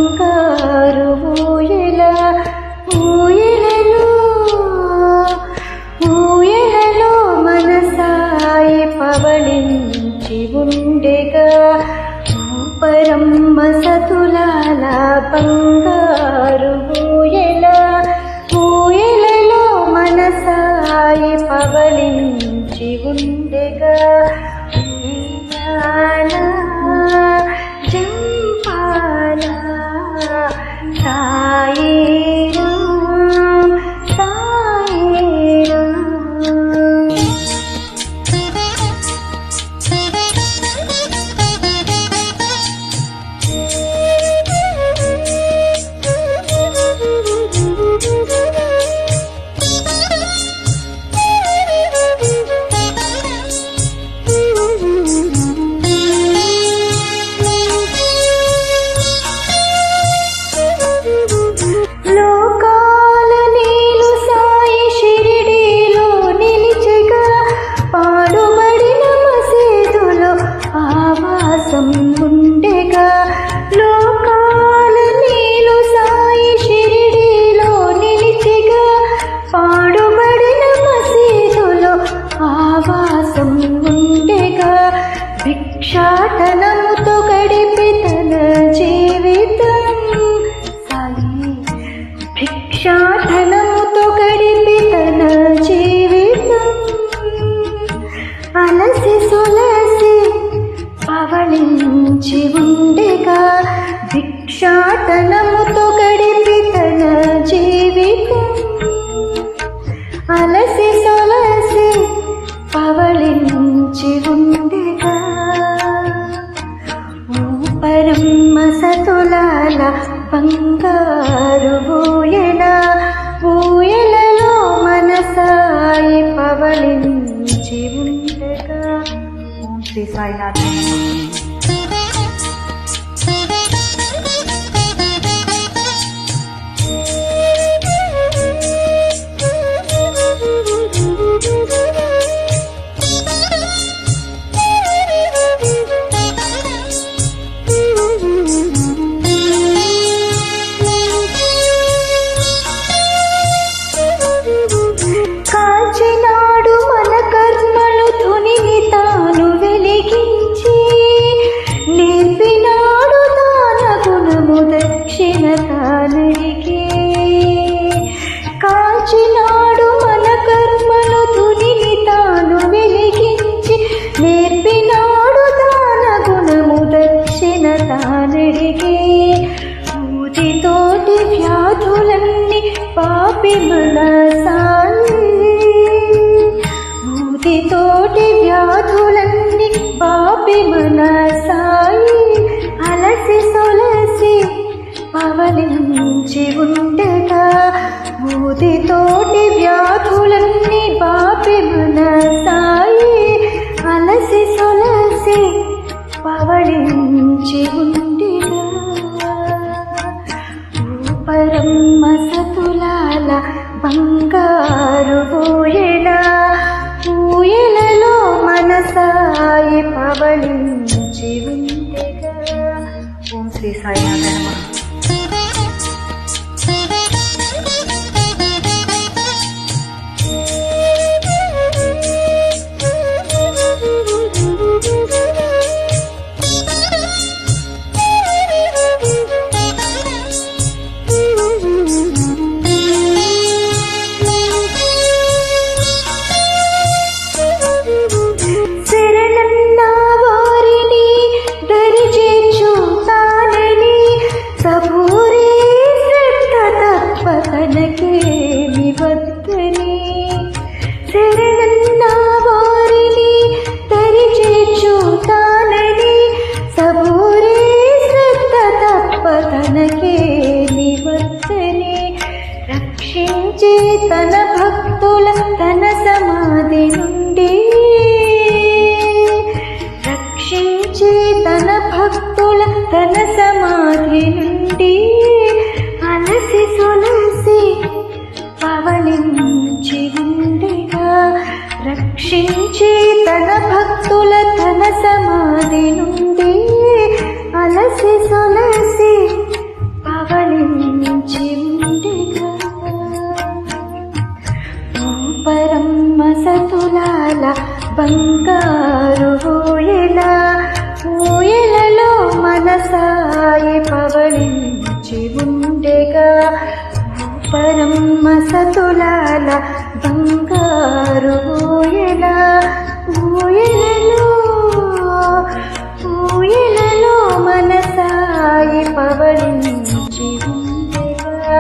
బంగారు ఊయలలో మనసాయి పవళించి ఉండెగా పరమ్మ సతులాల బంగారు ఊయలలో మనసాయి పవళించి ఉండెగా జంపాల సాయి ఉండెగా లోకాల నీలు సాయి షిరిడీలో నిలిచెగా పాడుబడిన మసీదులో ఆవాసం ఉండెగా భిక్షాటనముతో గడిపి తన జీవితం సాయి భిక్షాటనముతో గడిపి తన జీవితం అలసి సొలసి పవళించి ఉండెగా భిక్షాటనముతో గడిపి తన జీవితం అలసి సొలసి పవళించి ఉండెగా పరమ్మ సతులాల బంగారు ఊయలలో మనసాయి పవళించి ఉండెగా. ఓం శ్రీ సాయినాథ్. కాల్చినాడు మన కర్మలు ధునిని తాను వెలిగించి నేర్పినాడు దాన గుణము దక్షిణ తానడిగే. కాల్చినాడు మన కర్మలు ధునిని తాను వెలిగించి నేర్పినాడు దాన గుణము దక్షిణ తానడిగే. ఊదితోటి వ్యాధులన్నీ పాపి మన సాయి ఊదితోటి వ్యాధులన్నీ పాపి మన సాయి అలసి సొలసి పవళించి ఉండగా ఊదితోటి వ్యాధులన్నీ పాపి మన సాయి అలసి సొలసి పవళించి ఉండగా పరమ్మ సతులాల బంగారు ఊయలలో మనసాయి పవళించి ఉండెగా. ఓం శ్రీ సాయినాథ నమః. శరణన్న వారిని దరిచేర్చు తానని సబూరే శ్రద్ధ తప్ప తనకే నివర్తని. రక్షించే తన భక్తుల తన సమాధి నుండి రక్షించే తన భక్తుల తన సమాధి నుండి అలసి సొలసి పవళించి ఉండగా రక్షించి తన భక్తుల తన సమాధి నుండి అలసి సొలసి మనసాయి పవళించి ఉండెగా పరమ సతులాల బంగారు ఊయలలో మనసాయి పవళించి ఉండెగా